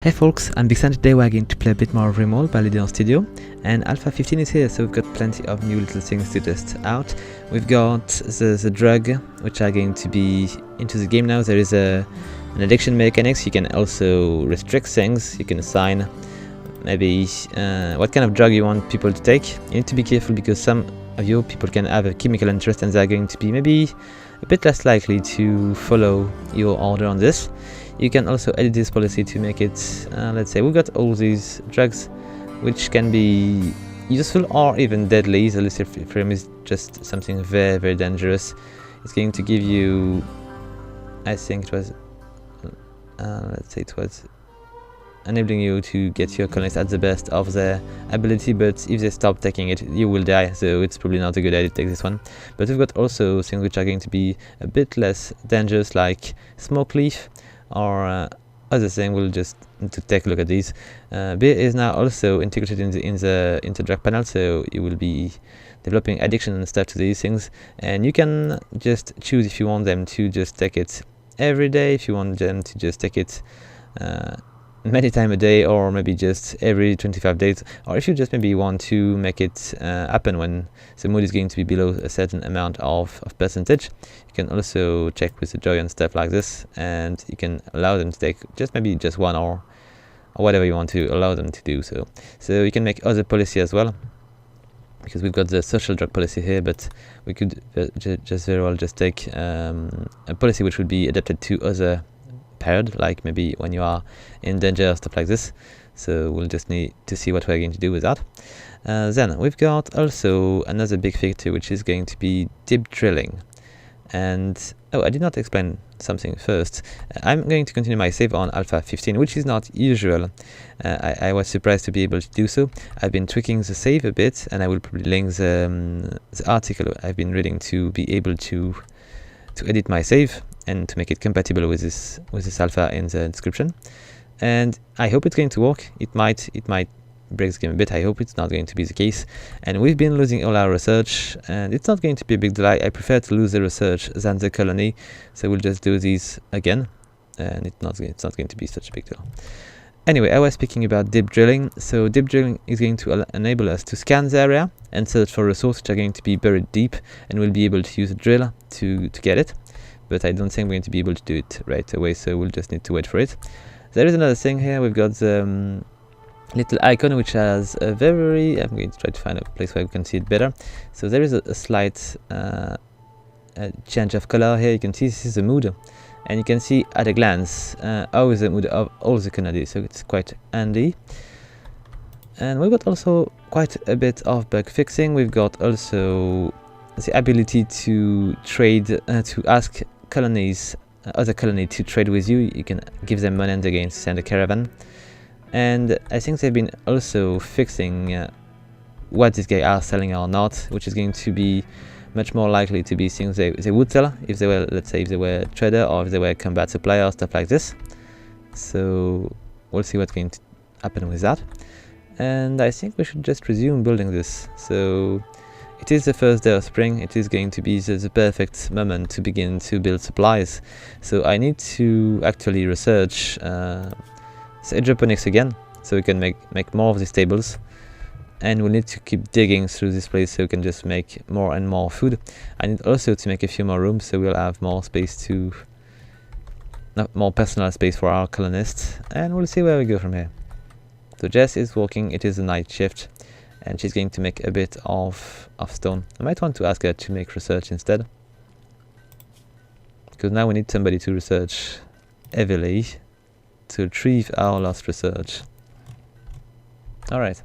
Hey folks, I'm Vixen. Today we're going to play a bit more of RimWorld by Leader Studio, and Alpha 15 is here, so we've got plenty of new little things to test out. We've got the drug, which are going to be into the game now. There is an addiction mechanics. You can also restrict things. You can assign maybe what kind of drug you want people to take. You need to be careful because some of you people can have a chemical interest and they're going to be maybe a bit less likely to follow your order on this. You can also edit this policy to make it, let's say we've got all these drugs which can be useful or even deadly. The luciferin is just something very, very dangerous. It's going to give you, I think it was, let's say it was enabling you to get your colonists at the best of their ability, but if they stop taking it, you will die, so it's probably not a good idea to take this one. But we've got also things which are going to be a bit less dangerous, like smoke leaf, or other thing. We'll just need to take a look at these. Beer is now also integrated in the drug panel, so you will be developing addiction and stuff to these things, and you can just choose if you want them to just take it every day, if you want them to just take it many times a day, or maybe just every 25 days, or if you just maybe want to make it happen when the mood is going to be below a certain amount of percentage. You can also check with the joy and stuff like this, and you can allow them to take maybe just one or whatever you want to allow them to do. So you can make other policy as well, because we've got the social drug policy here, but we could just very well just take a policy which would be adapted to other paired, like maybe when you are in danger, stuff like this. So we'll just need to see what we're going to do with that. Then we've got also another big feature which is going to be deep drilling. And oh, I did not explain something first. I'm going to continue my save on Alpha 15, which is not usual. I was surprised to be able to do so. I've been tweaking the save a bit, and I will probably link the article I've been reading to be able to edit my save and to make it compatible with this alpha in the description. And I hope it's going to work. It might break the game a bit. I hope it's not going to be the case. And we've been losing all our research, and it's not going to be a big deal. I prefer to lose the research than the colony, so we'll just do these again, and it's not going to be such a big deal. Anyway, I was speaking about deep drilling. So deep drilling is going to enable us to scan the area and search for resources which are going to be buried deep, and we'll be able to use a drill to get it. But I don't think we're going to be able to do it right away, so we'll just need to wait for it. There is another thing here. We've got the little icon which has a very, I'm going to try to find a place where we can see it better. So there is a slight change of color here. You can see this is the mood, and you can see at a glance how is the mood of all the colonies, so it's quite handy. And we've got also quite a bit of bug fixing. We've got also the ability to trade, to ask colonies, other colony to trade with you. You can give them money and they're going to send a caravan. And I think they've been also fixing what these guys are selling or not, which is going to be much more likely to be things they would sell if they were, let's say, if they were a trader or if they were a combat supplier, stuff like this. So we'll see what's going to happen with that. And I think we should just resume building this. So it is the first day of spring. It is going to be the perfect moment to begin to build supplies. So I need to actually research hydroponics again, so we can make more of these tables. And we'll need to keep digging through this place so we can just make more and more food. I need also to make a few more rooms, so we'll have more space more personal space for our colonists. And we'll see where we go from here. So Jess is working. It is a night shift, and she's going to make a bit of stone. I might want to ask her to make research instead, because now we need somebody to research heavily to retrieve our lost research. Alright.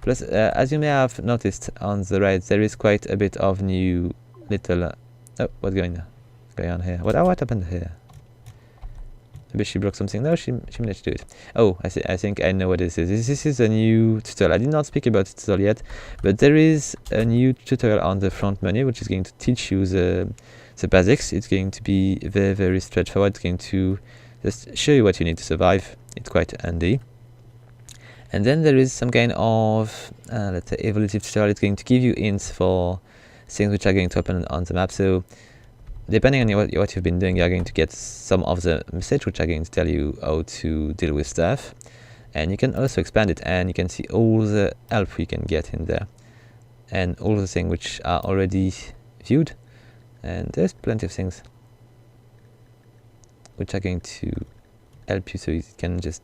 Plus, as you may have noticed on the right, there is quite a bit of new little... oh, what's going on here? What happened here? Maybe she broke something. No, she managed to do it. Oh, I think I know what this is. This is a new tutorial. I did not speak about tutorial yet, but there is a new tutorial on the front menu which is going to teach you the basics. It's going to be very, very straightforward. It's going to just show you what you need to survive. It's quite handy. And then there is some kind of, let's say, evolutive tutorial. It's going to give you hints for things which are going to happen on the map. So depending on what you've been doing, you're going to get some of the message which are going to tell you how to deal with stuff. And you can also expand it, and you can see all the help you can get in there, and all the things which are already viewed. And there's plenty of things which are going to help you, so it can just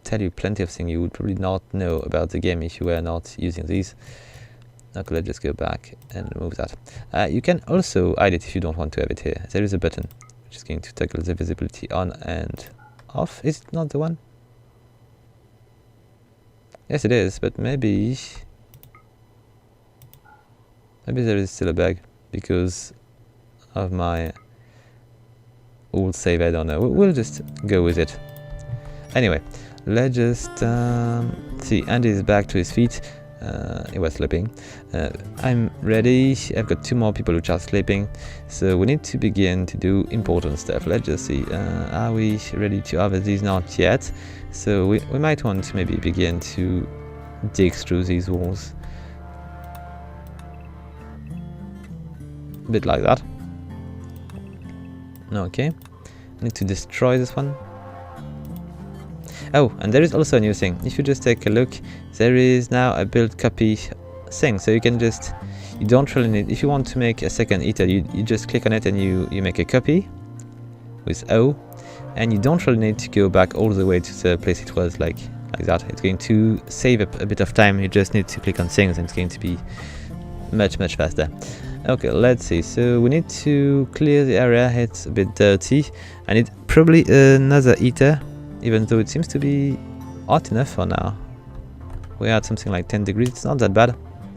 tell you plenty of things you would probably not know about the game if you were not using these. Okay, let's just go back and remove that. You can also hide it if you don't want to have it here. There is a button which is going to toggle the visibility on and off. Is it not the one? Yes, it is, but maybe there is still a bug because of my old save. I don't know. We'll just go with it. Anyway, let's just see. Andy is back to his feet. He was sleeping. I'm ready. I've got 2 more people which are sleeping, so we need to begin to do important stuff. Let's just see. Are we ready to harvest these? Not yet. So we might want to maybe begin to dig through these walls. A bit like that. Okay. I need to destroy this one. Oh, and there is also a new thing. If you just take a look, there is now a build copy thing. So you can just, you don't really need, if you want to make a second eater, you just click on it and you make a copy with O, and you don't really need to go back all the way to the place it was like that. It's going to save up a bit of time. You just need to click on things and it's going to be much faster. Okay, let's see. So we need to clear the area. It's a bit dirty. I need probably another eater, even though it seems to be hot enough for now. We are at something like 10 degrees. It's not that bad,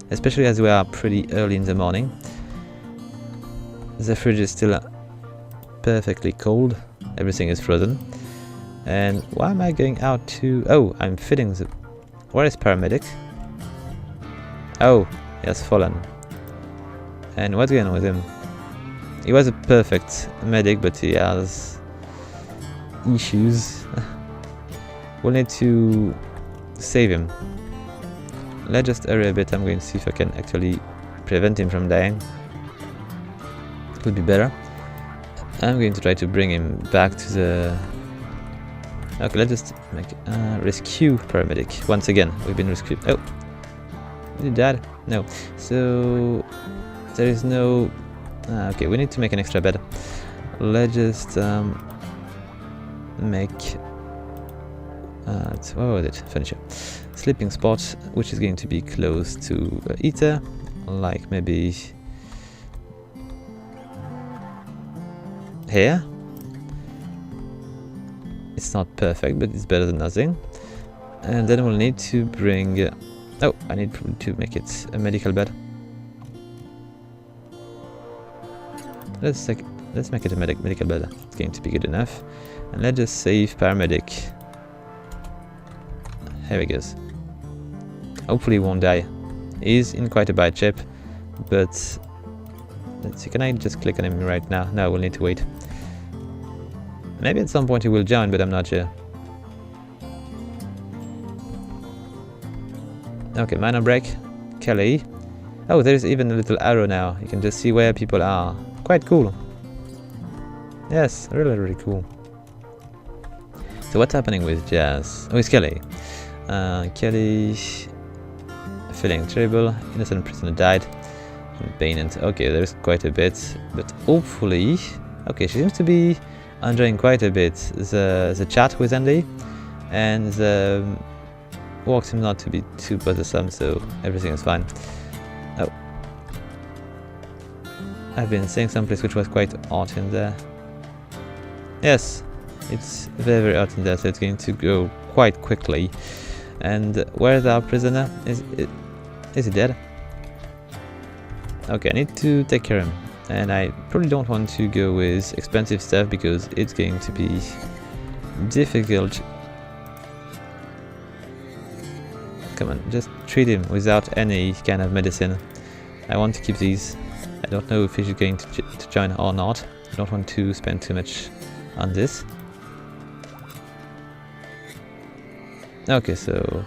especially as we are pretty early in the morning. The fridge is still perfectly cold. Everything is frozen. And why am I going out to... Oh, I'm feeding the... Where is paramedic? Oh, he has fallen. And what's going on with him? He was a perfect medic, but he has issues. We'll need to save him. Let's just hurry a bit. I'm going to see if I can actually prevent him from dying. Could be better. I'm going to try to bring him back to the... Okay, let's just make rescue paramedic. Once again, we've been rescued. Oh, did he die? No. So there is no... okay, we need to make an extra bed. Let's just make... what was it? Furniture. Sleeping spot, which is going to be close to eater. Like maybe... here. It's not perfect, but it's better than nothing. And then we'll need to bring... oh, I need to make it a medical bed. Let's make it a medical bed. It's going to be good enough. And let's just save paramedic. Here he goes. Hopefully he won't die. He's in quite a bad shape, but let's see. Can I just click on him right now? No, we'll need to wait. Maybe at some point he will join, but I'm not sure. Okay, minor break. Kelly. Oh, there's even a little arrow now. You can just see where people are. Quite cool. Yes, really cool. So what's happening with Jazz? Oh, it's Kelly. Kelly feeling terrible. Innocent prisoner died. And okay, there's quite a bit, but hopefully... Okay, she seems to be enjoying quite a bit the chat with Andy, and the walk seems not to be too bothersome, so everything is fine. Oh, I've been seeing someplace which was quite hot in there. Yes, it's very hot in there, so it's going to go quite quickly. And where's our prisoner? Is he dead? Okay, I need to take care of him. And I probably don't want to go with expensive stuff because it's going to be difficult. Come on, just treat him without any kind of medicine. I want to keep these. I don't know if he's going to join or not. I don't want to spend too much on this. Okay, so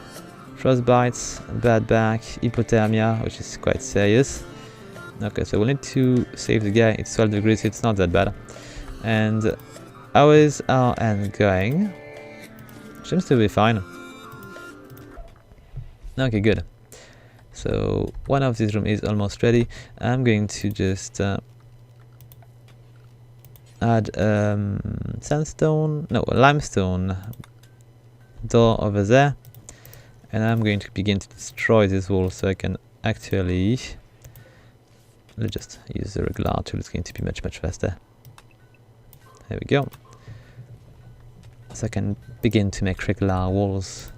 frostbites, bad back, hypothermia, which is quite serious. Okay, so we'll need to save the guy. It's 12 degrees, it's not that bad. And how is our end going? Seems to be fine. Okay, good. So one of these rooms is almost ready. I'm going to just add limestone door over there, and I'm going to begin to destroy this wall so I can actually, let's just use the regular tool. It's going to be much faster. There we go. So I can begin to make regular walls.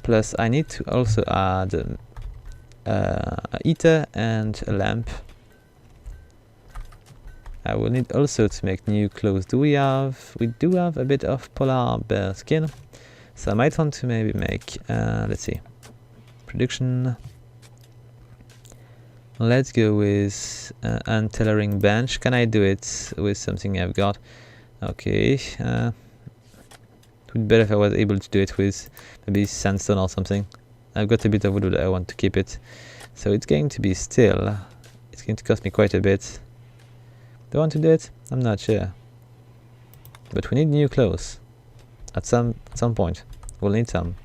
Plus I need to also add a heater and a lamp. I will need also to make new clothes. We do have a bit of polar bear skin, so I might want to maybe make let's see, production. Let's go with untailoring bench. Can I do it with something I've got? Okay, it would be better if I was able to do it with maybe sandstone or something. I've got a bit of wood, but I want to keep it, so it's going to be still. It's going to cost me quite a bit. Do I want to do it? I'm not sure. But we need new clothes. At some point, we'll need some.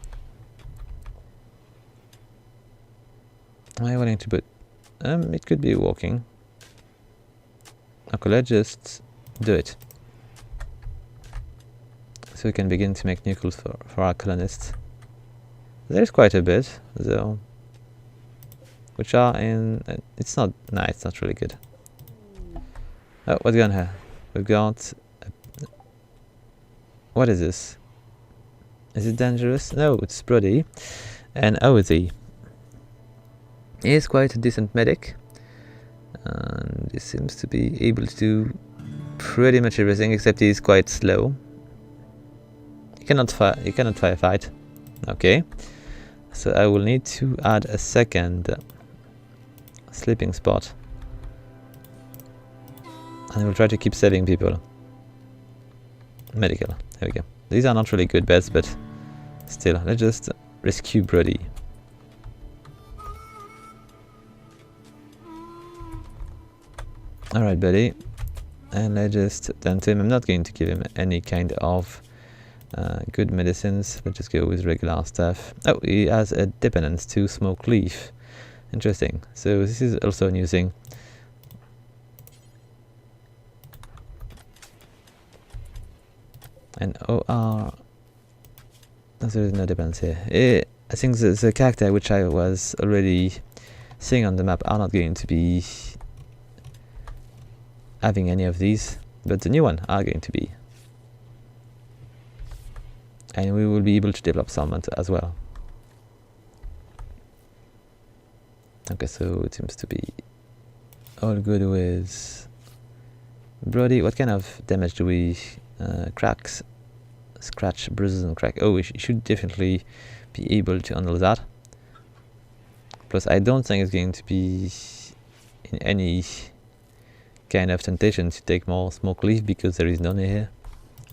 Am I willing to put? It could be walking. Okay, let's just do it. So we can begin to make new clothes for our colonists. There's quite a bit, though. Which are in... it's not nice, it's not really good. Oh, what's going on here? We've got... what is this? Is it dangerous? No, it's Brody. And Ozzy. He is quite a decent medic. And he seems to be able to do pretty much everything, except he's quite slow. He cannot firefight. Okay. So I will need to add a second sleeping spot. And we'll try to keep saving people. Medical. There we go. These are not really good beds, but still, let's just rescue Brody. Alright, buddy. And let's just tend to him. I'm not going to give him any kind of good medicines. Let's just go with regular stuff. Oh, he has a dependence to smoke leaf. Interesting. So this is also a new thing. And OR... there is no dependence here. I think the character which I was already seeing on the map are not going to be having any of these, but the new one are going to be. And we will be able to develop some as well. Okay, so it seems to be all good with Brody. What kind of damage do we... cracks, scratch, bruises and crack. Oh, we should definitely be able to handle that. Plus I don't think it's going to be in any kind of temptation to take more smoke leaf, because there is none here.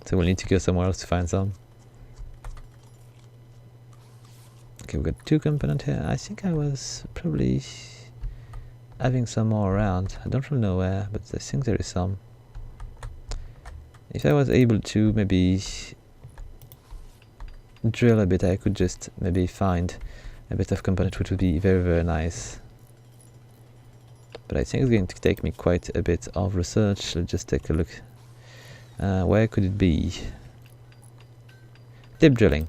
So we'll need to go somewhere else to find some. Okay, we've got 2 components here. I think I was probably having some more around. I don't really know where, but I think there is some. If I was able to maybe drill a bit, I could just maybe find a bit of component, which would be very nice. But I think it's going to take me quite a bit of research. Let's just take a look. Where could it be? Deep drilling.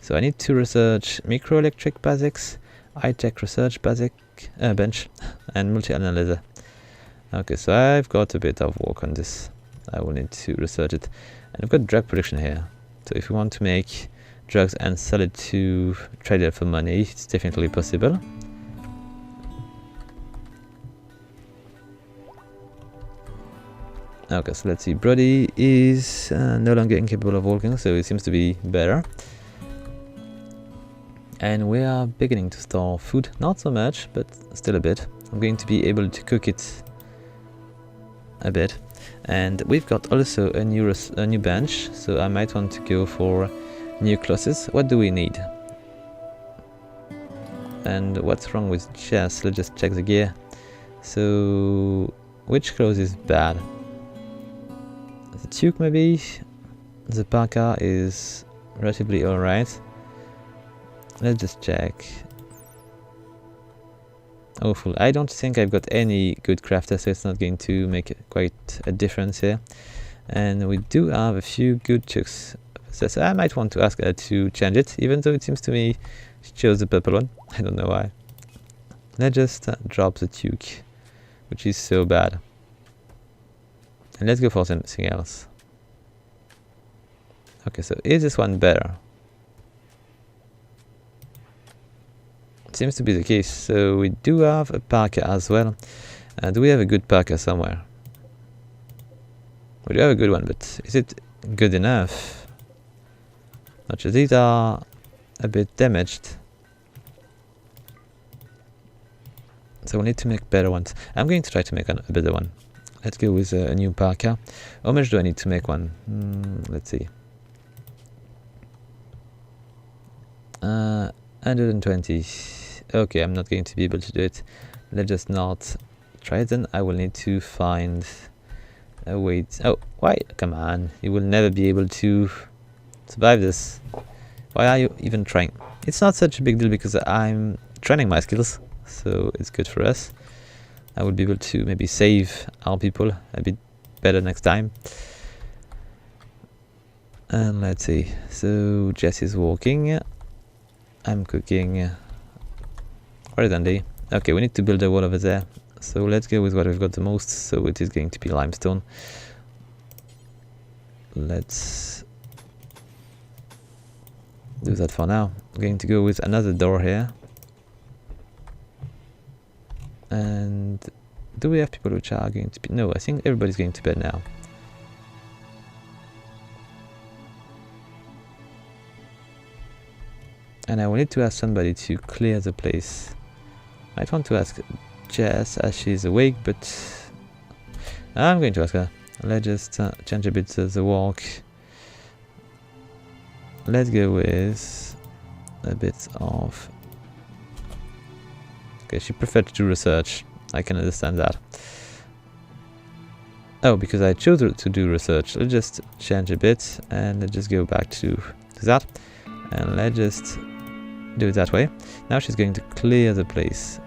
So I need to research microelectric basics, high-tech research basic bench, and multi-analyzer. Okay, so I've got a bit of work on this. I will need to research it. And we've got drug production here. So if we want to make drugs and sell it to trader for money, it's definitely possible. Okay, so let's see. Brody is no longer incapable of walking, so it seems to be better. And we are beginning to store food. Not so much, but still a bit. I'm going to be able to cook it a bit. And we've got also a new bench, so I might want to go for new clothes. What do we need? And what's wrong with chest? Let's just check the gear. So which clothes is bad? The toque maybe? The parka is relatively alright. Let's just check. Awful. I don't think I've got any good crafter, so it's not going to make quite a difference here. And we do have a few good chooks. So I might want to ask her to change it, even though it seems to me she chose the purple one. I don't know why. Let's just drop the toque, which is so bad. And let's go for something else. Okay, so is this one better? Seems to be the case. So we do have a parka as well. Do we have a good parka somewhere? We do have a good one, but is it good enough? Not sure. These are a bit damaged, so we need to make better ones. I'm going to try to make a better one. Let's go with a new parka. How much do I need to make one? Let's see. 120. Okay, I'm not going to be able to do it. Let's just not try it then. I will need to find a way. Oh, why? Come on. You will never be able to survive this. Why are you even trying? It's not such a big deal because I'm training my skills, so it's good for us. I will be able to maybe save our people a bit better next time. And let's see. So Jess is walking. I'm cooking. Where is Andy? Okay, we need to build a wall over there. So let's go with what we've got the most. So it is going to be limestone. Let's do that for now. I'm going to go with another door here. And do we have people which are going to be... No, I think everybody's going to bed now. And I will need to ask somebody to clear the place. I might want to ask Jess as she's awake, but I'm going to ask her. Let's just change a bit the walk. Let's go with a bit of... Okay, she preferred to do research. I can understand that. Oh, because I chose to do research. Let's just change a bit and let's just go back to that. And let's just do it that way. Now she's going to clear the place.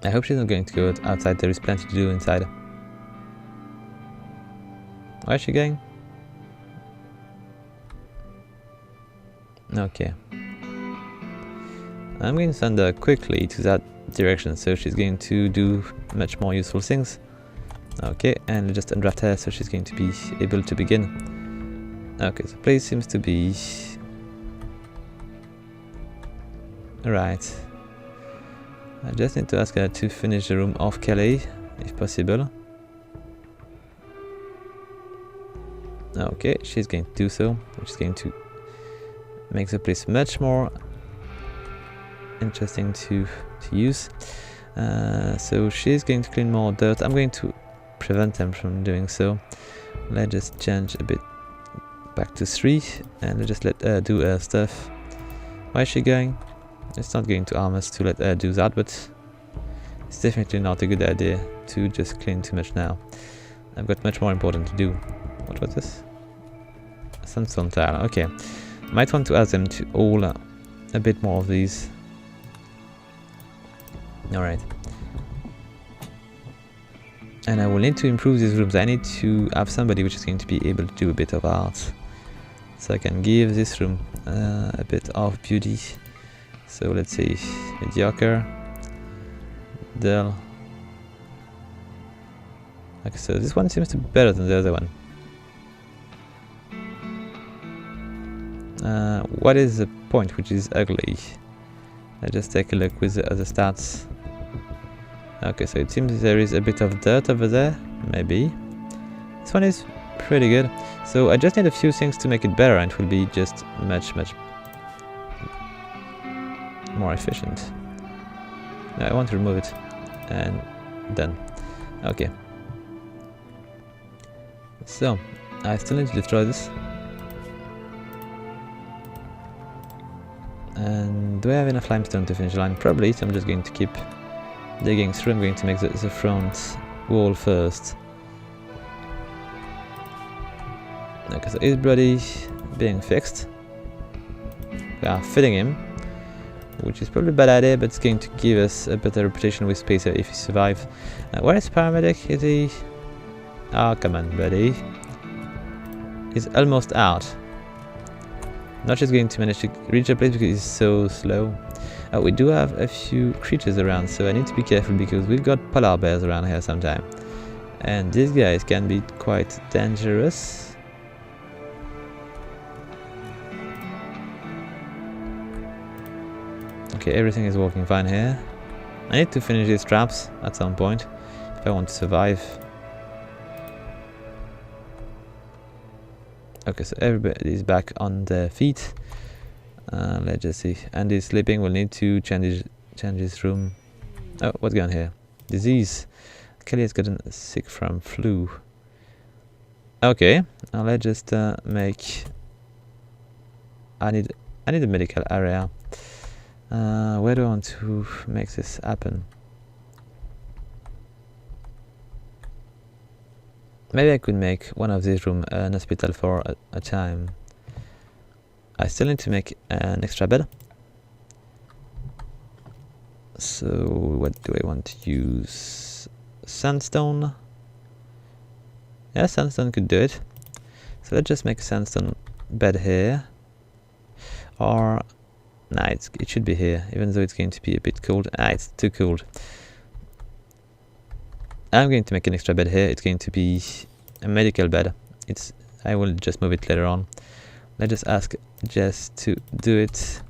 I hope she's not going to go outside. There is plenty to do inside. Where is she going? Okay. I'm going to send her quickly to that direction, so she's going to do much more useful things. Okay, and just undraft her so she's going to be able to begin. Okay, the place seems to be... Alright. I just need to ask her to finish the room off Calais, if possible. Okay, she's going to do so, which is going to make the place much more interesting to use. So she's going to clean more dirt. I'm going to prevent them from doing so. Let's just change a bit back to 3 and let's just let her do her stuff. Where is she going? It's not going to harm us to let her do that, but it's definitely not a good idea to just clean too much now. I've got much more important to do. What was this? Sandstone tile. Okay. Might want to ask them to all a bit more of these. Alright. And I will need to improve these rooms. I need to have somebody which is going to be able to do a bit of art. So I can give this room a bit of beauty. So let's see. Mediocre. Dull. Okay, so this one seems to be better than the other one. What is the point which is ugly? Let's just take a look with the other stats. Okay, so it seems there is a bit of dirt over there, maybe. This one is pretty good. So I just need a few things to make it better and it will be just much more efficient. No, I want to remove it. And done. Okay. So, I still need to destroy this. And do I have enough limestone to finish the line? Probably, so I'm just going to keep digging through. I'm going to make the front wall first. Okay, so his body being fixed. We are feeding him, which is probably a bad idea, but it's going to give us a better reputation with Spacer if he survives. Where is paramedic? Is he? Oh, come on, buddy. He's almost out. Not just going to manage to reach the place because he's so slow. We do have a few creatures around, so I need to be careful because we've got polar bears around here sometime. And these guys can be quite dangerous. Okay, everything is working fine here. I need to finish these traps at some point if I want to survive. Okay, so everybody is back on their feet. Let's just see. Andy is sleeping. We'll need to change his room. Oh, what's going on here? Disease. Kelly has gotten sick from flu. Okay, now let's just make. I need a medical area. Where do I want to make this happen? Maybe I could make one of these rooms an hospital for a time. I still need to make an extra bed. So what do I want to use? Sandstone? Yeah, sandstone could do it. So let's just make a sandstone bed here. Or... nah, it should be here, even though it's going to be a bit cold. It's too cold. I'm going to make an extra bed here. It's going to be a medical bed. I will just move it later on. Let's just ask Jess to do it.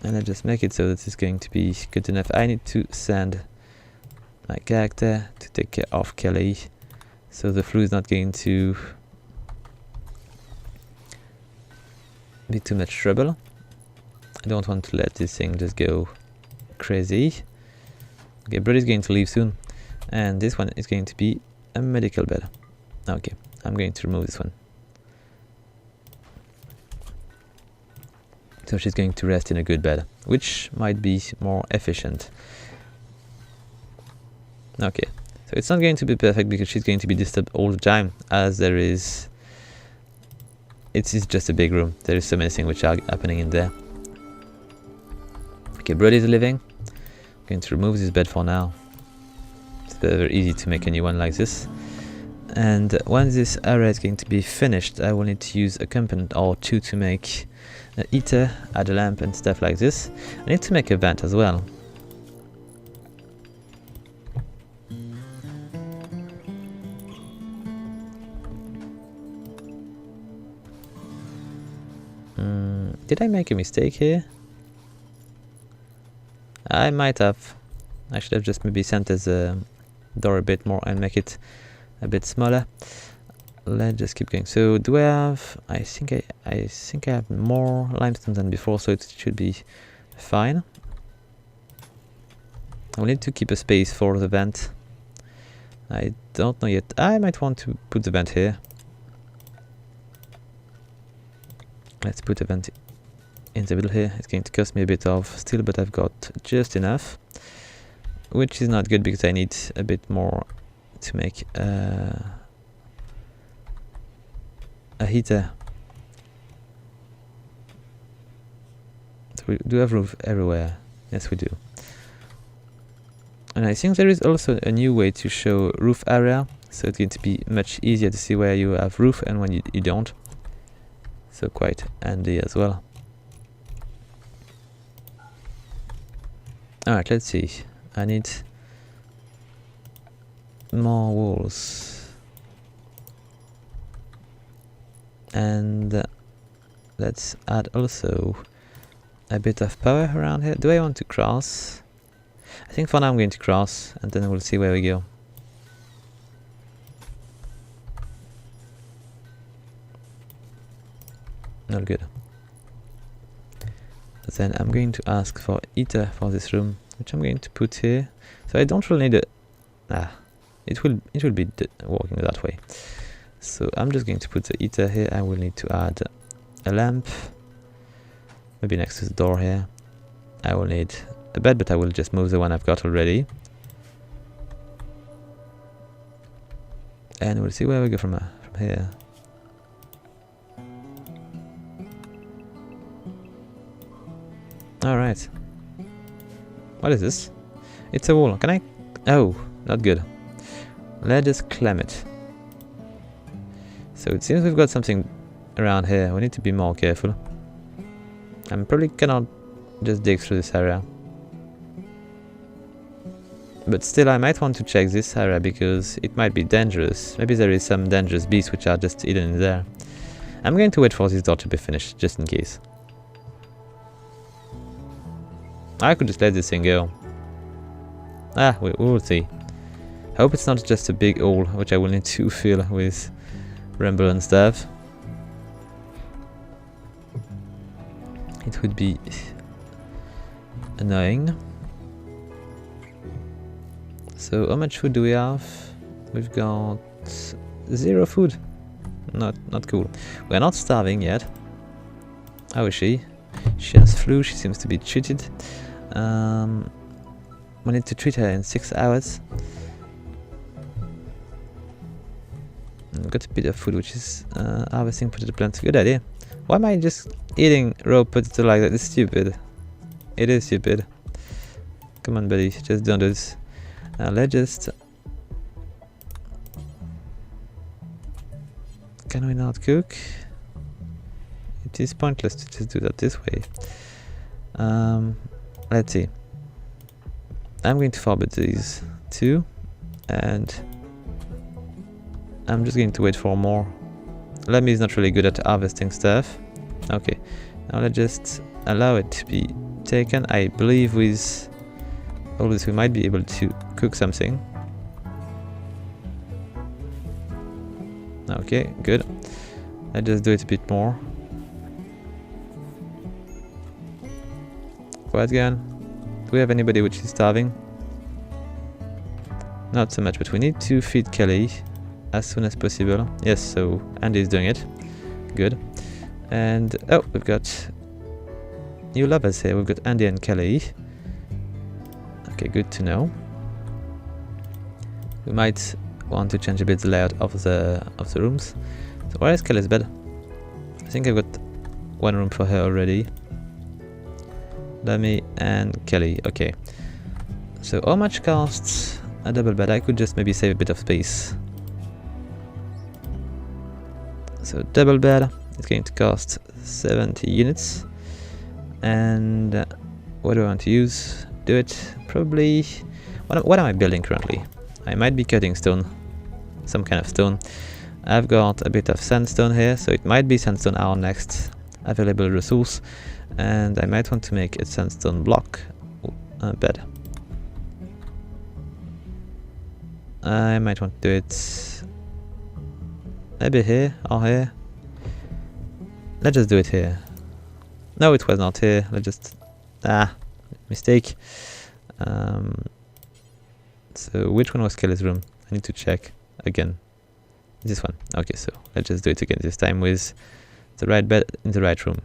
And let's just make it so that it's going to be good enough. I need to send my character to take care of Kelly, so the flu is not going to be too much trouble. I don't want to let this thing just go crazy. Okay, Brody's going to leave soon, and this one is going to be a medical bed. Okay, I'm going to remove this one. So she's going to rest in a good bed, which might be more efficient. Okay, so it's not going to be perfect because she's going to be disturbed all the time, as there is... It is just a big room. There is so many things which are happening in there. Okay, Brody's living. I'm going to remove this bed for now. It's very easy to make a new one like this. And once this area is going to be finished, I will need to use a component or two to make a heater, add a lamp and stuff like this. I need to make a vent as well. Did I make a mistake here? I might have. I should have just maybe sent this door a bit more and make it a bit smaller. Let's just keep going. So do I have? I think I have more limestone than before, so it should be fine. I will need to keep a space for the vent. I don't know yet. I might want to put the vent here. Let's put a vent in the middle here. It's going to cost me a bit of steel, but I've got just enough, which is not good because I need a bit more to make a heater. So we do have roof everywhere. Yes, we do. And I think there is also a new way to show roof area, so it's going to be much easier to see where you have roof and when you don't. So quite handy as well. Alright, let's see. I need more walls. And let's add also a bit of power around here. Do I want to cross? I think for now I'm going to cross and then we'll see where we go. Not good. Then I'm going to ask for heater for this room, which I'm going to put here. So I don't really need a... it will be working that way. So I'm just going to put the heater here. I will need to add a lamp. Maybe next to the door here. I will need a bed, but I will just move the one I've got already. And we'll see where we go from here. Alright. What is this? It's a wall. Can I? Oh, not good. Let's just climb it. So it seems we've got something around here. We need to be more careful. I'm probably cannot just dig through this area. But still, I might want to check this area because it might be dangerous. Maybe there is some dangerous beasts which are just hidden in there. I'm going to wait for this door to be finished, just in case. I could just let this thing go. Ah, we will see. I hope it's not just a big hole which I will need to fill with ramble and stuff. It would be annoying. So how much food do we have? We've got 0 food. Not cool. We're not starving yet. How is she? She has flu. She seems to be treated. We need to treat her in 6 hours. And got a bit of food, which is harvesting potato plants. Good idea. Why am I just eating raw potato like that? It's stupid. It is stupid. Come on, buddy. Just don't do this. Let's just... Can we not cook? It is pointless to just do that this way. Let's see. I'm going to forbid these 2. And... I'm just going to wait for more. Lemmy is not really good at harvesting stuff. Okay. Now let's just allow it to be taken. I believe with all this we might be able to cook something. Okay, good. Let's just do it a bit more. Quiet gun. Do we have anybody which is starving? Not so much, but we need to feed Kelly as soon as possible. Yes, so Andy is doing it. Good. And oh, we've got new lovers here. We've got Andy and Kelly. Okay, good to know. We might want to change a bit the layout of the rooms. So where is Kelly's bed? I think I've got 1 room for her already. Lemmy and Kelly. Okay. So how much costs a double bed? I could just maybe save a bit of space. So double bed is going to cost 70 units. And what do I want to use? Do it probably... What am I building currently? I might be cutting stone. Some kind of stone. I've got a bit of sandstone here, so it might be sandstone our next available resource. And I might want to make a sandstone block bed. I might want to do it maybe here or here. Let's just do it here. No, it was not here. Let's just... mistake. So which one was Kelly's room? I need to check again. This one. Okay, so let's just do it again. This time with the right bed in the right room.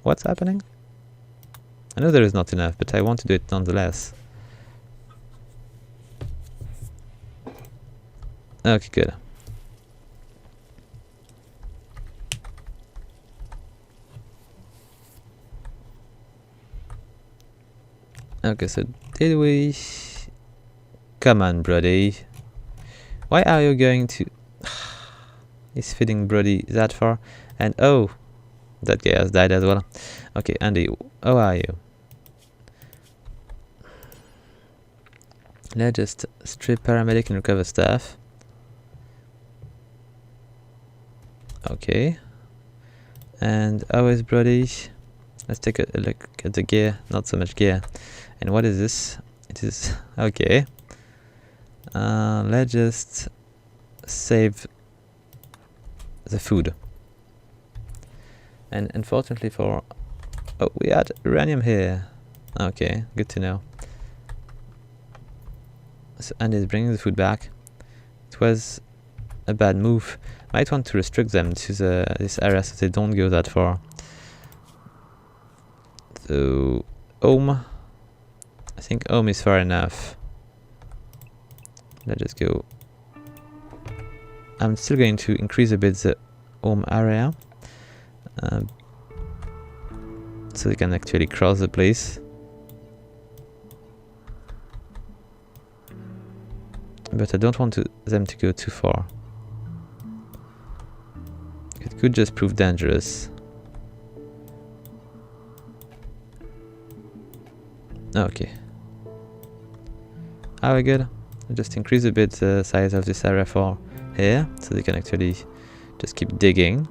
What's happening? I know there is not enough, but I want to do it nonetheless. Okay, good. Okay, so did we... Come on, Brody. Why are you going to... He's feeding Brody that far. And oh, that guy has died as well. Okay, Andy, how are you? Let's just strip paramedic and recover staff. Okay. And how is Brody? Let's take a look at the gear. Not so much gear. And what is this? It is... Okay. Let's just save the food. And unfortunately for... Oh, we had uranium here. Okay, good to know. So Andy's bringing the food back. It was a bad move. Might want to restrict them to this area so they don't go that far. So home. I think home is far enough. Let's just go. I'm still going to increase a bit the home area, so we can actually cross the place. But I don't want them to go too far. It could just prove dangerous. Okay. Are we good? I'll just increase a bit the size of this area for here, so they can actually just keep digging.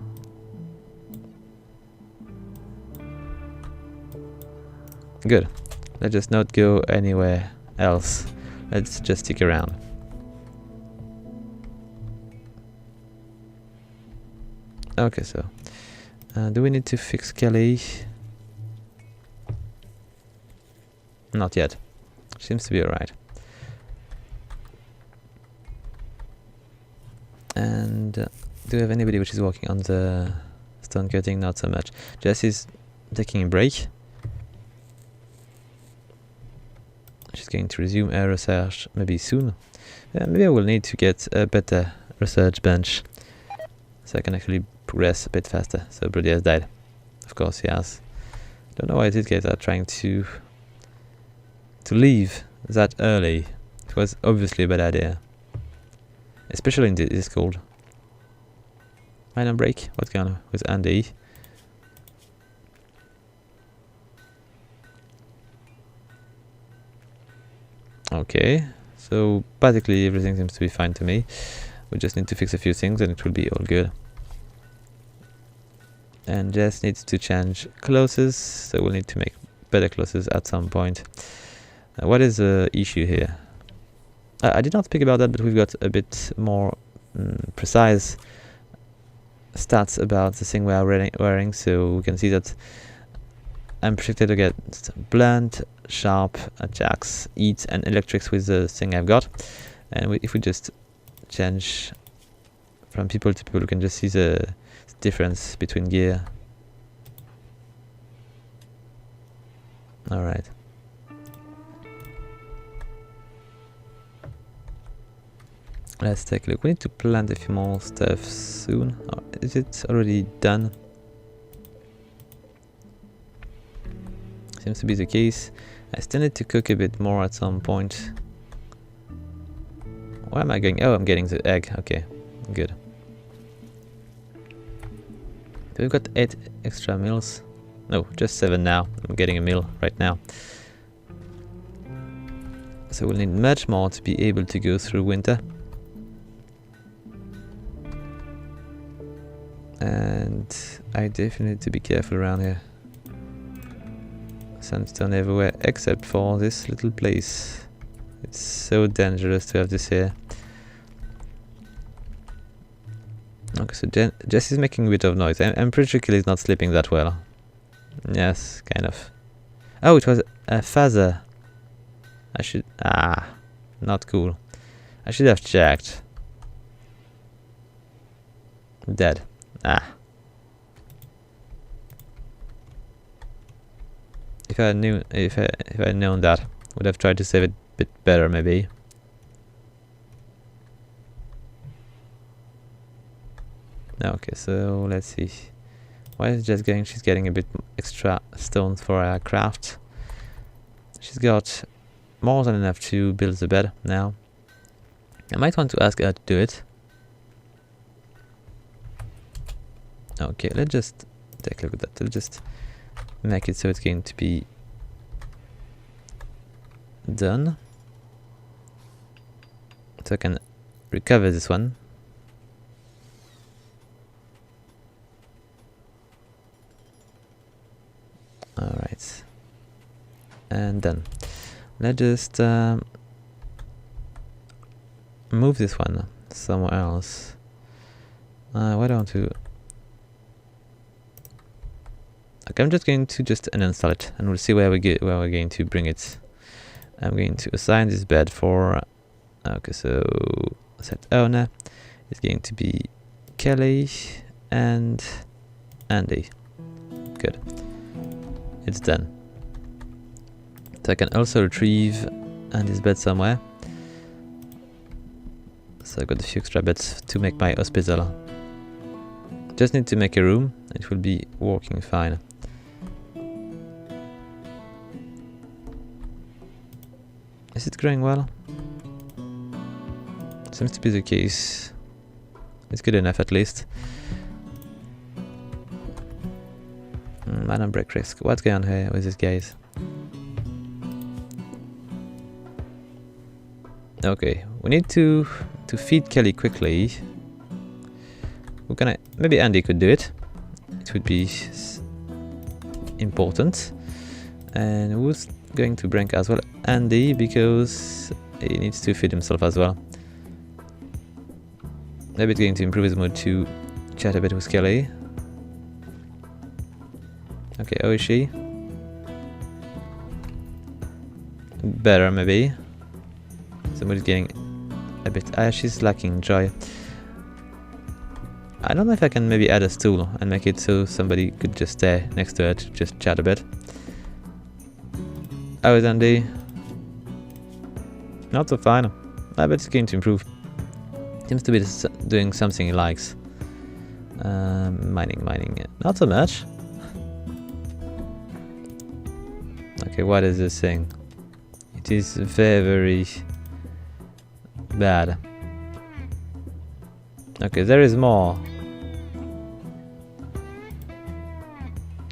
Good. Let's just not go anywhere else. Let's just stick around. Okay, so do we need to fix Kelly? Not yet. Seems to be alright. And do we have anybody which is working on the stone cutting? Not so much. Jess is taking a break. She's going to resume her research maybe soon. Maybe I will need to get a better research bench, so I can actually progress a bit faster. So Brody has died. Of course he has. Don't know why these guys are trying to leave that early. It was obviously a bad idea. Especially in this cold. Minor break? What's going on with Andy? Okay, so basically everything seems to be fine to me. We just need to fix a few things and it will be all good. And Jess needs to change clothes, so we'll need to make better clothes at some point. What is the issue here? I did not speak about that, but we've got a bit more precise stats about the thing we are wearing, so we can see that I'm projected to get blunt, sharp attacks, heat and electrics with the thing I've got. And if we just change from people to people, we can just see the difference between gear. Alright. Let's take a look. We need to plant a few more stuff soon. Or is it already done? Seems to be the case. I still need to cook a bit more at some point. Where am I going? Oh, I'm getting the egg. Okay, good. We've got 8 extra meals. No, just 7 now. I'm getting a meal right now. So we'll need much more to be able to go through winter. And I definitely need to be careful around here. Sandstone everywhere except for this little place. It's so dangerous to have this here. Okay, so Jess is making a bit of noise. I'm pretty sure Kelly's not sleeping that well. Yes, kind of. Oh, it was a feather. I should... not cool. I should have checked. Dead. If I knew, if I had known that, would have tried to save it a bit better, maybe. Okay, so let's see. Why is Jess going? She's getting a bit extra stones for her craft. She's got more than enough to build the bed now. I might want to ask her to do it. Okay, let's just take a look at that. Let's just make it so it's going to be done. So I can recover this one. Alright. And done. Let's just move this one somewhere else. Why don't we... Okay, I'm just going to uninstall it, and we'll see where we're going to bring it. I'm going to assign this bed for... Okay, so set owner is going to be Kelly and Andy. Good. It's done. So I can also retrieve Andy's bed somewhere. So I got a few extra beds to make my hospital. Just need to make a room, it will be working fine. Is it growing well? Seems to be the case. It's good enough at least. I don't break risk. What's going on here with these guys? Okay, we need to feed Kelly quickly. Who can I? Maybe Andy could do it. It would be important. And who's going to bring as well? Andy, because he needs to feed himself as well. Maybe it's going to improve his mood to chat a bit with Kelly. Okay, how is she? Better, maybe. The mood is getting a bit... she's lacking joy. I don't know if I can maybe add a stool and make it so somebody could just stay next to her to just chat a bit. How is Andy? Not so fine. I bet it's going to improve. Seems to be doing something he likes. Mining. Not so much. Okay, what is this thing? It is very, very bad. Okay, there is more.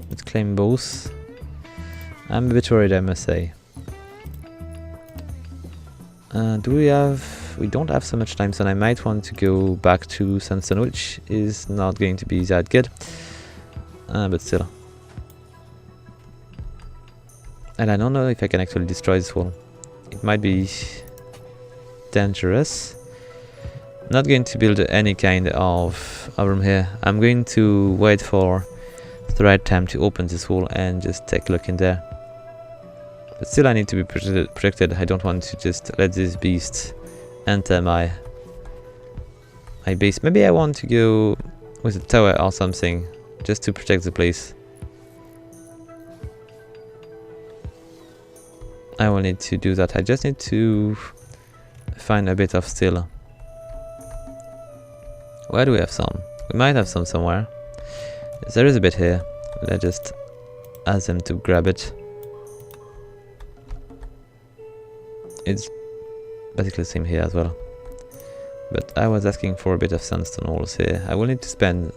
Let's claim both. I'm a bit worried, I must say. Do we have... We don't have so much time, so I might want to go back to Sunstone, which is not going to be that good. But still. And I don't know if I can actually destroy this wall. It might be dangerous. I'm not going to build any kind of room here. I'm going to wait for the right time to open this wall and just take a look in there. But still I need to be protected. I don't want to just let this beast enter my base. Maybe I want to go with a tower or something just to protect the place. I will need to do that. I just need to find a bit of steel. Where do we have some? We might have some somewhere. Yes, there is a bit here. Let's just ask them to grab it. It's basically the same here as well. But I was asking for a bit of sandstone walls here. I will need to spend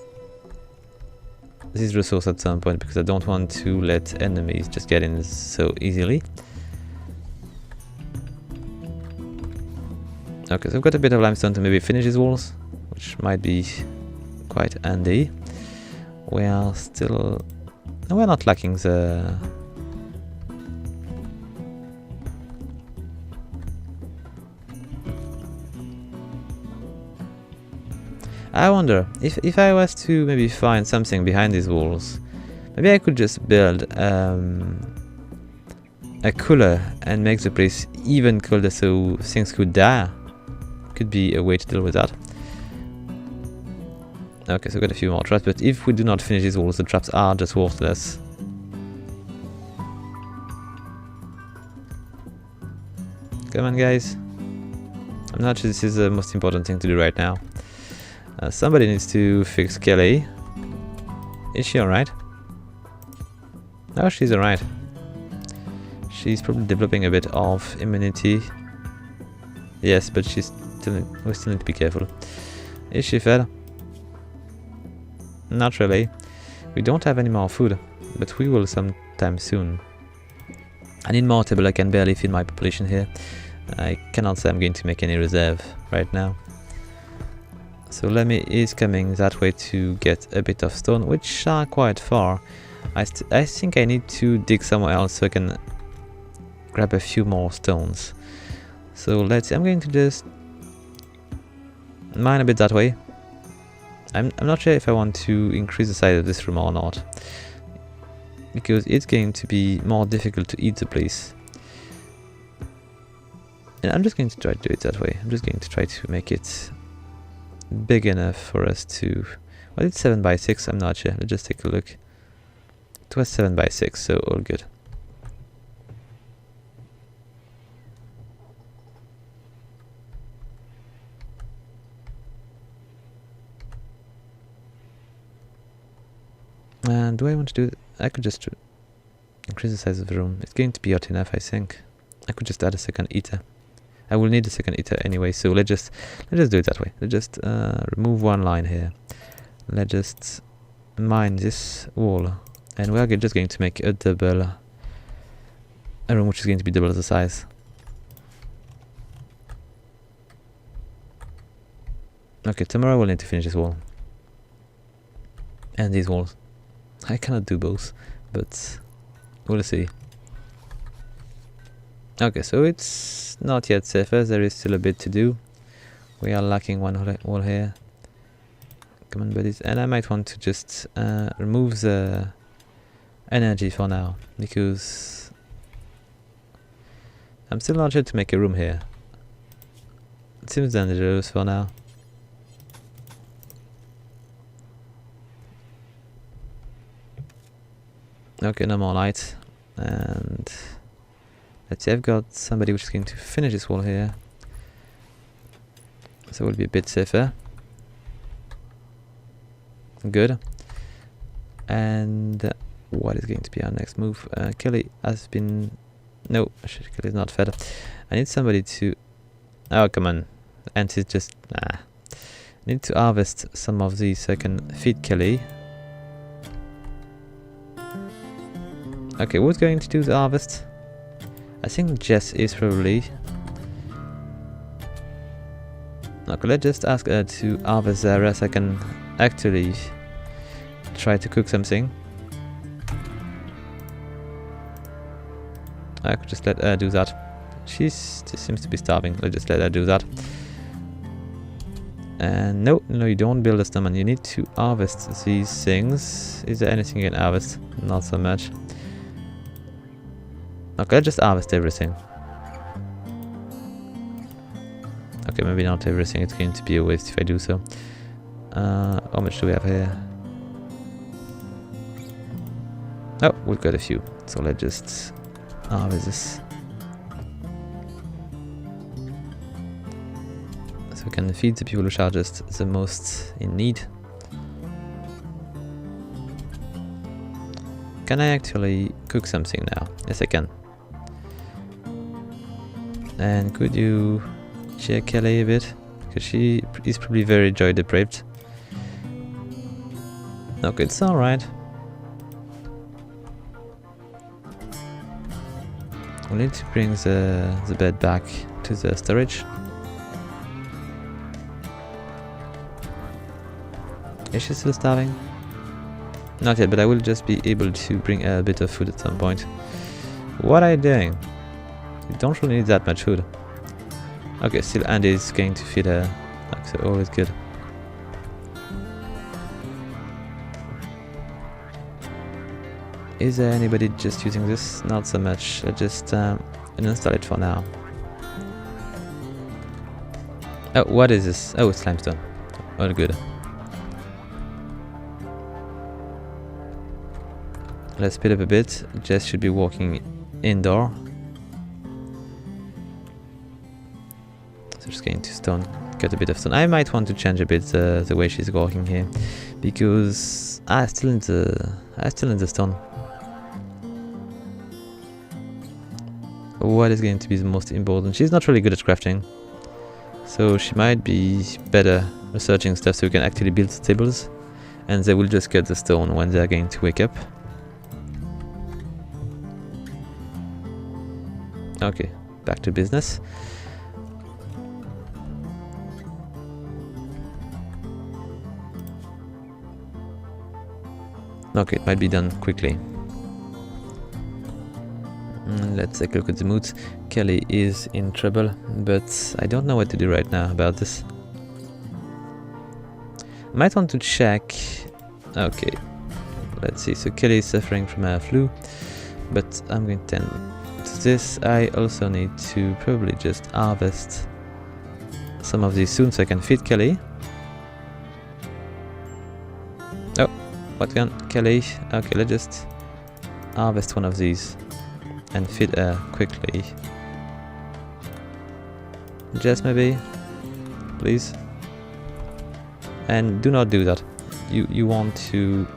this resource at some point because I don't want to let enemies just get in so easily. Okay, so I've got a bit of limestone to maybe finish these walls, which might be quite handy. We are still... No, we're not lacking the... I wonder, if I was to maybe find something behind these walls, maybe I could just build a cooler and make the place even colder so things could die. Could be a way to deal with that. Okay, so we've got a few more traps, but if we do not finish these walls, the traps are just worthless. Come on, guys. I'm not sure this is the most important thing to do right now. Somebody needs to fix Kelly. Is she alright? No, she's alright. She's probably developing a bit of immunity. Yes, but we still need to be careful. Is she fed? Not really. We don't have any more food, but we will sometime soon. I need more table. I can barely feed my population here. I cannot say I'm going to make any reserve right now. So Lemmy is coming that way to get a bit of stone, which are quite far. I think I need to dig somewhere else so I can grab a few more stones. So let's see, I'm going to just mine a bit that way. I'm not sure if I want to increase the size of this room or not, because it's going to be more difficult to eat the place. And I'm just going to try to do it that way. I'm just going to try to make it big enough for us to... Well, it's 7 by 6, I'm not sure. Let's just take a look. It was 7 by 6, so all good. And do I want to do it? I could just increase the size of the room. It's going to be hot enough, I think. I could just add a second eater. I will need a second eater anyway, so let's just do it that way. Let's just remove one line here. Let's just mine this wall, and we're just going to make a room which is going to be double the size. Okay, tomorrow we'll need to finish this wall and these walls. I cannot do both, but we'll see. Okay, so it's not yet safer. There is still a bit to do. We are lacking one wall here. Come on, buddies. And I might want to just remove the energy for now, because I'm still not sure to make a room here. It seems dangerous for now. Okay, no more light. And let's see, I've got somebody which is going to finish this wall here, so we'll be a bit safer. Good. And what is going to be our next move? Kelly has been... No, Kelly's not fed. I need somebody to... Oh, come on. And he's just... I need to harvest some of these so I can feed Kelly. Okay, who's going to do the harvest? I think Jess is probably. Okay, let's just ask her to harvest there so I can actually try to cook something. I could just let her do that. She seems to be starving. Let's just let her do that. And no, you don't build a snowman. You need to harvest these things. Is there anything you can harvest? Not so much. Okay, let's just harvest everything. Okay, maybe not everything. It's going to be a waste if I do so. How much do we have here? Oh, we've got a few. So let's just harvest this. So we can feed the people which are just the most in need. Can I actually cook something now? Yes, I can. And could you cheer Kelly a bit? Because she is probably very joy deprived. Okay, it's alright. We need to bring the bed back to the storage. Is she still starving? Not yet, but I will just be able to bring a bit of food at some point. What are you doing? You don't really need that much food. Okay, still Andy is going to feed her. So always good. Is there anybody just using this? Not so much. I just uninstall it for now. Oh, what is this? Oh, it's limestone. Oh, good. Let's speed up a bit. Jess should be walking indoor. So just going to cut a bit of stone. I might want to change a bit the way she's walking here, because I still in the stone. What is going to be the most important? She's not really good at crafting, so she might be better researching stuff so we can actually build tables, and they will just cut the stone when they're going to wake up. Okay, back to business. Okay, it might be done quickly. Let's take a look at the moods. Kelly is in trouble, but I don't know what to do right now about this. Might want to check. Okay, let's see. So Kelly is suffering from a flu, but I'm going to tend to this. I also need to probably just harvest some of these soon so I can feed Kelly. Oh, what can Kelly? Okay, let's just harvest one of these and feed her quickly. Just maybe, please. And do not do that. You want to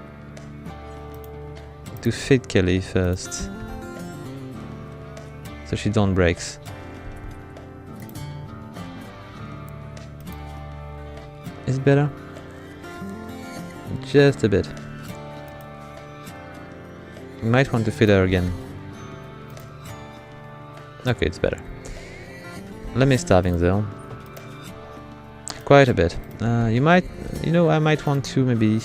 to feed Kelly first, so she don't breaks. Is it better? Just a bit. You might want to feed her again. Okay, it's better. Let me starving though. Quite a bit. You know, I might want to maybe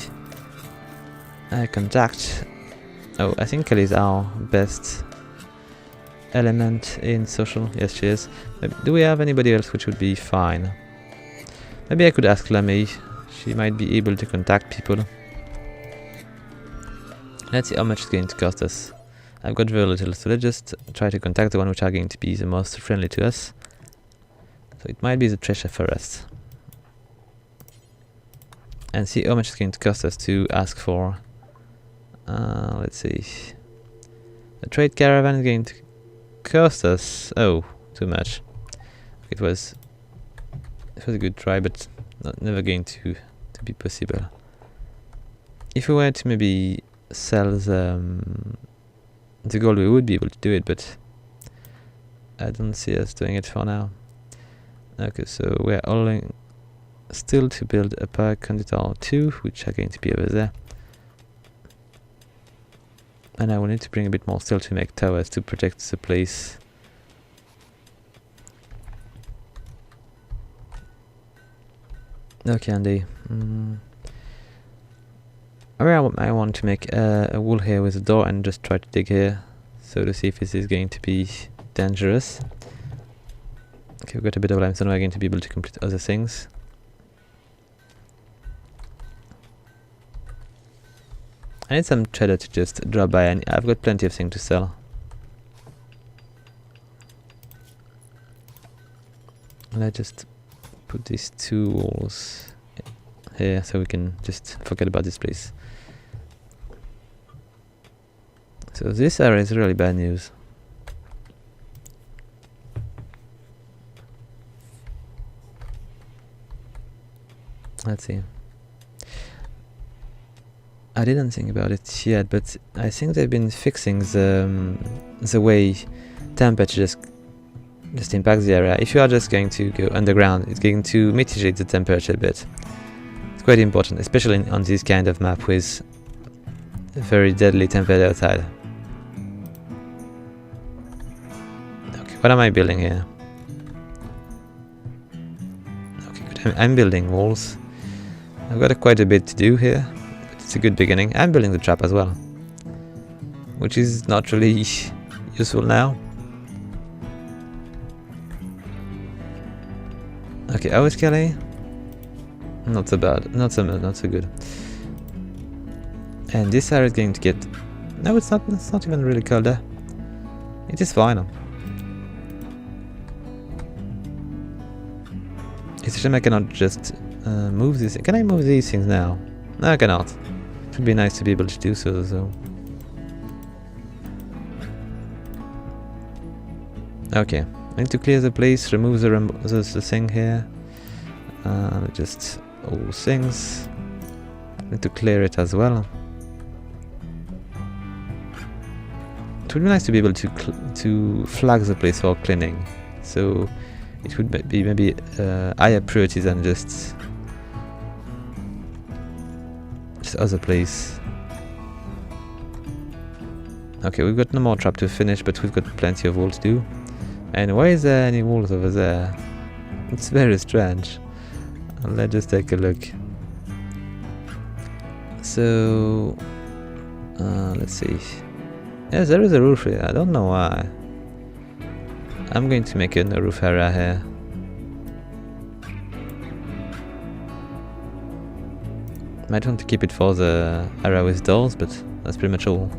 contact. Oh, I think Kelly's our best element in social. Yes, she is. Do we have anybody else which would be fine? Maybe I could ask Lammy. She might be able to contact people. Let's see how much it's going to cost us. I've got very little, so let's just try to contact the one which are going to be the most friendly to us. So it might be the treasure forest. And see how much it's going to cost us to ask for. Let's see. The trade caravan is going to cost us. Oh, too much. It was a good try, but never going to be possible. If we were to maybe sell the gold, we would be able to do it, but I don't see us doing it for now. Okay, so we're only still to build a power conductor 2, which are going to be over there. And I will need to bring a bit more steel to make towers to protect the place. Okay, Andy. I want to make a wall here with a door and just try to dig here, so to see if this is going to be dangerous. Okay, we've got a bit of limestone, we're going to be able to complete other things. I need some trader to just drop by, and I've got plenty of things to sell. Let's just put these 2 walls here so we can just forget about this place. So this area is really bad news. Let's see. I didn't think about it yet, but I think they've been fixing the way temperature just impacts the area. If you are just going to go underground, it's going to mitigate the temperature a bit. It's quite important, especially on this kind of map with very deadly temperature outside. Okay, what am I building here? Okay, good. I'm building walls. I've got quite a bit to do here. It's a good beginning. I'm building the trap as well, which is not really useful now. Okay, how is Kelly? Not so bad, not so good. And this area is going to get... No, it's not even really cold there. It is fine. It's a shame I cannot just move this. Can I move these things now? No, I cannot. It would be nice to be able to do so. Okay, I need to clear the place, remove the thing here. Just all things. I need to clear it as well. It would be nice to be able to flag the place for cleaning. So it would be maybe higher priority than just other place. Okay, we've got no more trap to finish, but we've got plenty of walls to do. And why is there any walls over there? It's very strange. Let's just take a look. So let's see. Yes, there is a roof here. I don't know why. I'm going to make a roof area here. Might want to keep it for the area with doors, but that's pretty much all.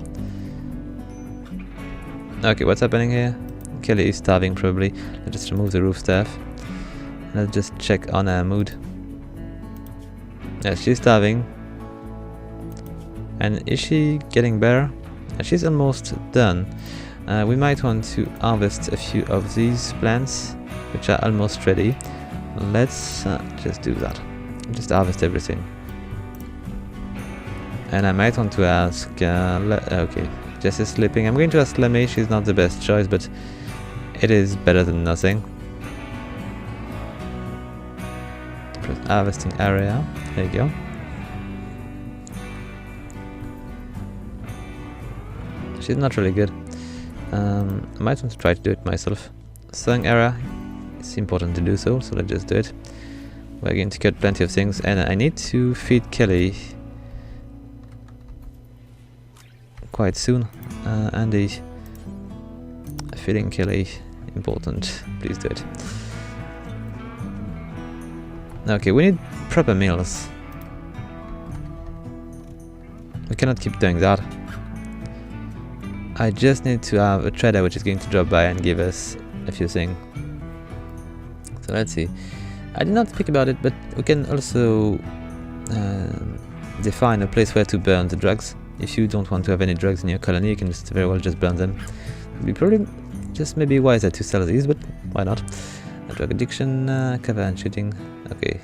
Okay, what's happening here? Kelly is starving probably. Let's just remove the roof staff. Let's just check on her mood. Yes, she's starving. And is she getting better? She's almost done. We might want to harvest a few of these plants, which are almost ready. Let's just do that. Just harvest everything. And I might want to ask... okay, Jess is sleeping. I'm going to ask Lemmy. She's not the best choice, but it is better than nothing. Harvesting area. There you go. She's not really good. I might want to try to do it myself. Sewing area. It's important to do so, so let's just do it. We're going to cut plenty of things, and I need to feed Kelly quite soon. Andy, feeding Kelly, important. Please do it. Okay, we need proper meals. We cannot keep doing that. I just need to have a trader which is going to drop by and give us a few things. So let's see. I did not speak about it, but we can also define a place where to burn the drugs. If you don't want to have any drugs in your colony, you can just very well just burn them. It would be probably just maybe wiser to sell these, but why not? A drug addiction, cover and shooting. Okay,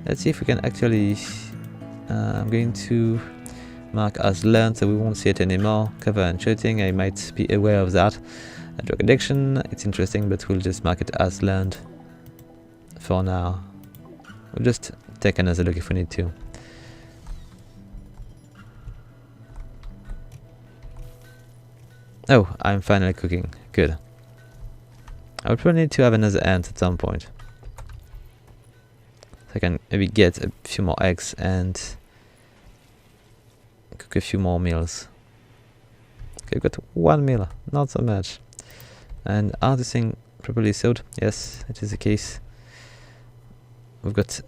let's see if we can actually... I'm going to mark as learned, so we won't see it anymore. Cover and shooting, I might be aware of that. A drug addiction, it's interesting, but we'll just mark it as learned for now. We'll just take another look if we need to. Oh, I'm finally cooking. Good. I would probably need to have another ant at some point. So I can maybe get a few more eggs and cook a few more meals. Okay, I've got one meal, not so much. And are this thing properly sewed? Yes, it is the case. We've got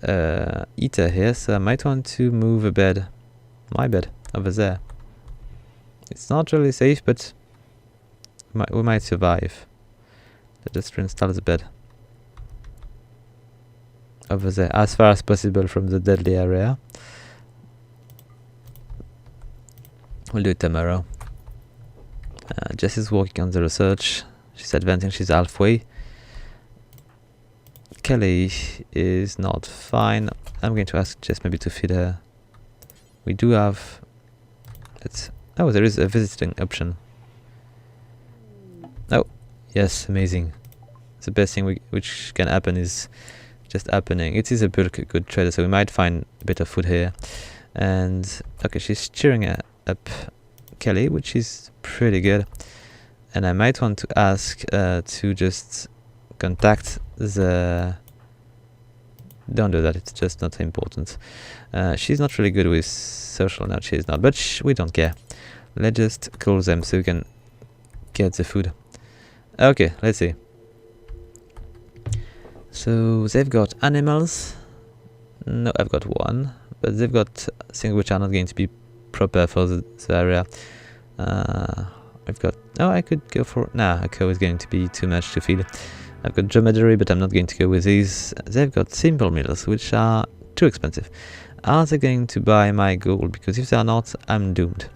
eater here, so I might want to move a bed, my bed, over there. It's not really safe, but we might survive. Let's just reinstall the bed over there, as far as possible from the deadly area. We'll do it tomorrow. Jess is working on the research. She's advancing, she's halfway. Kelly is not fine. I'm going to ask Jess maybe to feed her. We do have... oh, there is a visiting option. Oh, yes, amazing. The best thing which can happen is just happening. It is a pretty good trader, so we might find a bit of food here. And, okay, she's cheering up Kelly, which is pretty good. And I might want to ask to just contact the... Don't do that, it's just not important. She's not really good with social now, she is not, but we don't care. Let's just call them so we can get the food. Okay, let's see. So they've got animals. No, I've got one, but they've got things which are not going to be proper for the area. I've got... oh, I could go for... nah, a cow is going to be too much to feed. I've got dromedary, but I'm not going to go with these. They've got simple meals, which are too expensive. Are they going to buy my gold? Because if they are not, I'm doomed.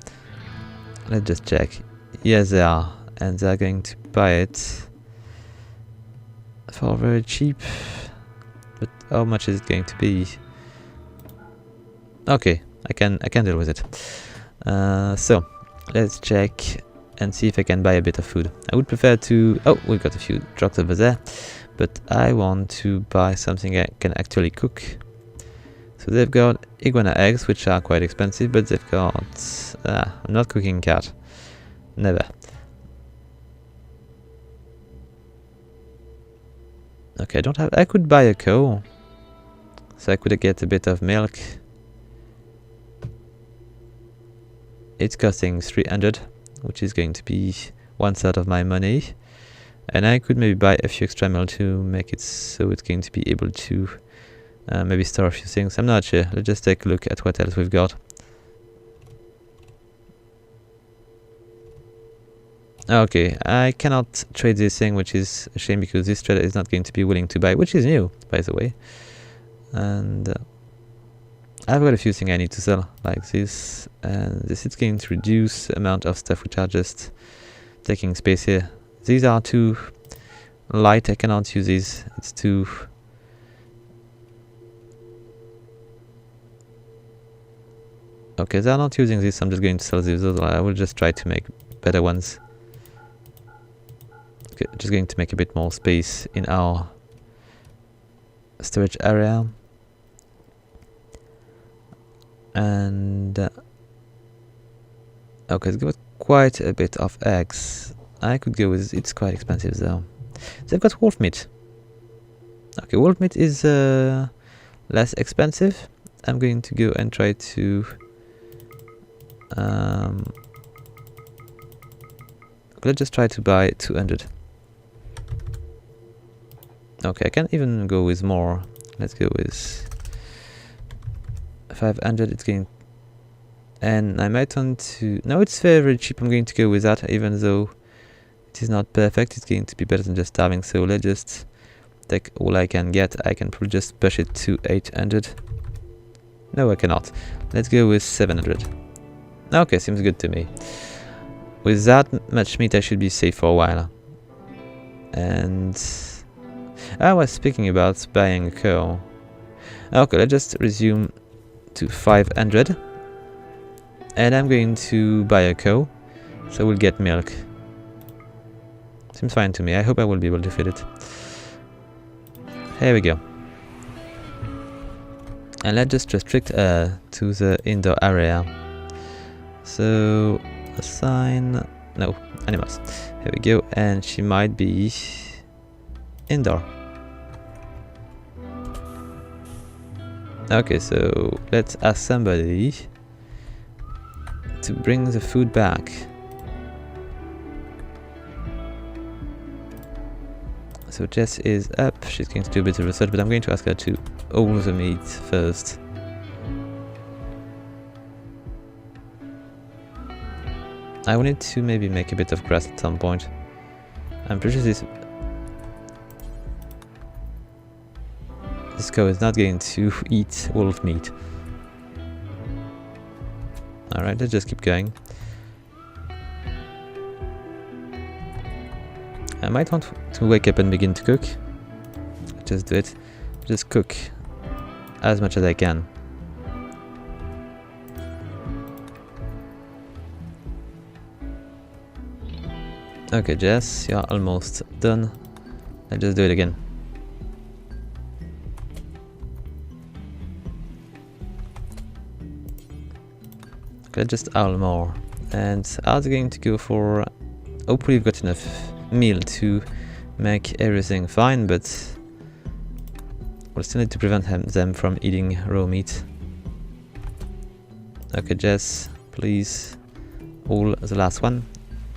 Let's just check. Yes, they are. And they're going to buy it for very cheap. But how much is it going to be? Okay, I can deal with it. So let's check and see if I can buy a bit of food. I would prefer to... oh, we've got a few trucks over there, but I want to buy something I can actually cook. So they've got iguana eggs, which are quite expensive, but they've got... I'm not cooking cat. Never. Okay, I don't have... I could buy a cow, so I could get a bit of milk. It's costing 300, which is going to be 1/3 of my money. And I could maybe buy a few extra milk to make it so it's going to be able to maybe store a few things. I'm not sure. Let's just take a look at what else we've got. Okay, I cannot trade this thing, which is a shame because this trader is not going to be willing to buy, which is new, by the way. And I've got a few things I need to sell, like this, and this is going to reduce the amount of stuff which are just taking space here. These are too light, I cannot use these, it's too... Okay, they're not using this, I'm just going to sell these. I will just try to make better ones. Okay, just going to make a bit more space in our storage area. And okay, it's got quite a bit of eggs. I could go with, it's quite expensive though. They've got wolf meat. Okay, wolf meat is less expensive. I'm going to go and try to let's just try to buy 200. Okay, I can even go with more. Let's go with 500. It's going, and I might want to, no, it's very, very cheap. I'm going to go with that, even though it is not perfect. It's going to be better than just starving. So let's just take all I can get. I can probably just push it to 800. No, I cannot. Let's go with 700. Okay, seems good to me. With that much meat, I should be safe for a while. And I was speaking about buying a cow. Okay, let's just resume to 500. And I'm going to buy a cow, so we'll get milk. Seems fine to me. I hope I will be able to feed it. Here we go. And let's just restrict to the indoor area. So assign, no, animals. Here we go, and she might be indoor. Okay, so let's ask somebody to bring the food back. So Jess is up, she's going to do a bit of research, but I'm going to ask her to own the meat first. I wanted to maybe make a bit of grass at some point. I'm pretty sure this cow is not going to eat wolf meat. Alright, let's just keep going. I might want to wake up and begin to cook. Just do it. Just cook as much as I can. Okay, Jess, you're almost done. Let's just do it again. Okay, let's just add more. And I was going to go for... hopefully we've got enough meal to make everything fine, but we'll still need to prevent them from eating raw meat. Okay, Jess, please, all the last one,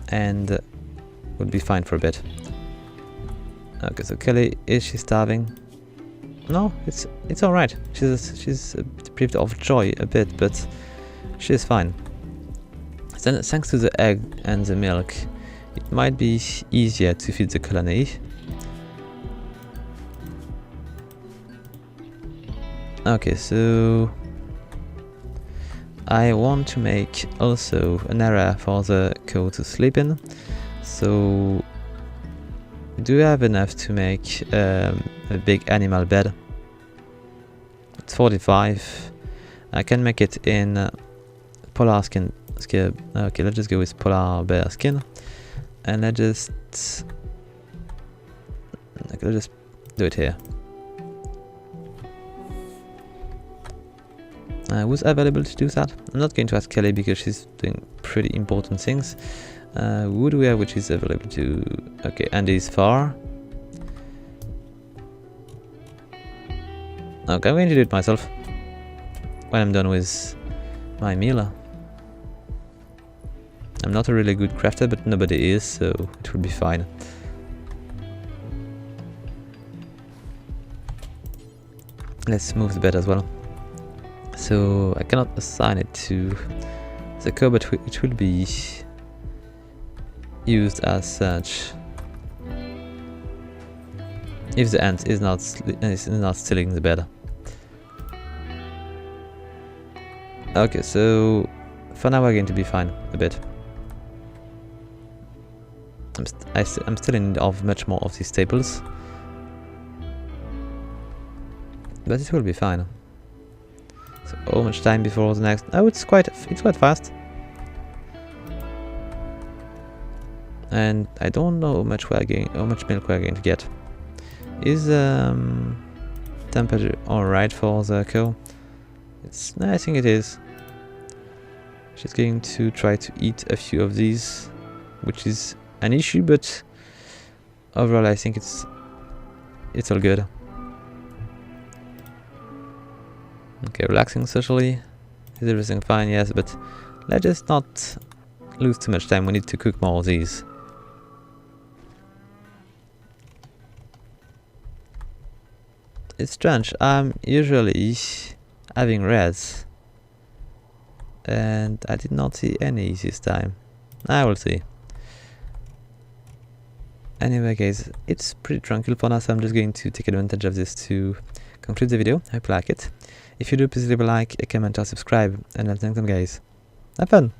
and we'll be fine for a bit. Okay, so Kelly, is she starving? No, it's all right. She's deprived of joy a bit, but she's fine. Then, thanks to the egg and the milk, it might be easier to feed the colony. Okay, so I want to make also an area for the cow to sleep in. So do you have enough to make a big animal bed? It's 45. I can make it in polar skin. Okay, let's just go with polar bear skin. And let's just do it here. Who's available to do that? I'm not going to ask Kelly because she's doing pretty important things. Who do we have which is available to... okay, Andy's far. Okay, I'm going to do it myself when I'm done with my meal. I'm not a really good crafter, but nobody is, so it will be fine. Let's move the bed as well. So I cannot assign it to the cow, but it will be used as such if the ant is not stealing the bed. Okay, so for now we're going to be fine a bit. I'm still in need of much more of these staples, but it will be fine. So how much time before the next? Oh, it's quite fast. And I don't know how much milk we're going to get. Is temperature alright for the cow? I think it is. She's going to try to eat a few of these, which is an issue, but overall I think it's all good. Okay, relaxing socially. Is everything fine? Yes, but let's just not lose too much time. We need to cook more of these. It's strange. I'm usually having reds, and I did not see any this time. I will see. Anyway guys, it's pretty tranquil for now, so I'm just going to take advantage of this to conclude the video. I hope you like it. If you do, please leave a like, a comment or subscribe, and until next time guys, have fun!